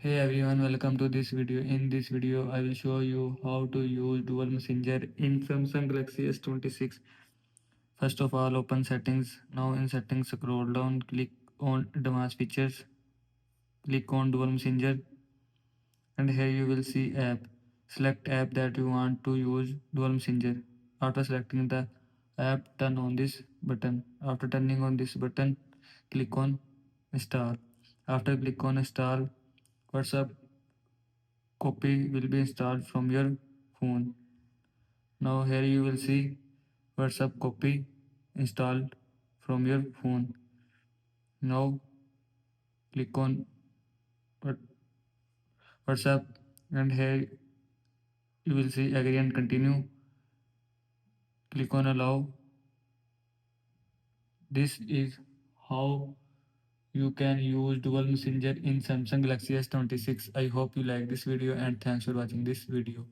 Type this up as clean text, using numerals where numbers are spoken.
Hey everyone, welcome to this video. In this video, I will show you how to use dual messenger in Samsung Galaxy S26. First of all, open settings. Now in settings, scroll down, click on advanced features, click on dual messenger, and here you will see app. Select app that you want to use dual messenger. After selecting the app, turn on this button. After turning on this button, click on install. After click on install, WhatsApp copy will be installed from your phone. Now here you will see WhatsApp copy installed from your phone. Now click on WhatsApp and here you will see agree and continue. Click on allow. This is how you can use dual messenger in Samsung Galaxy S26. I hope you like this video and thanks for watching this video.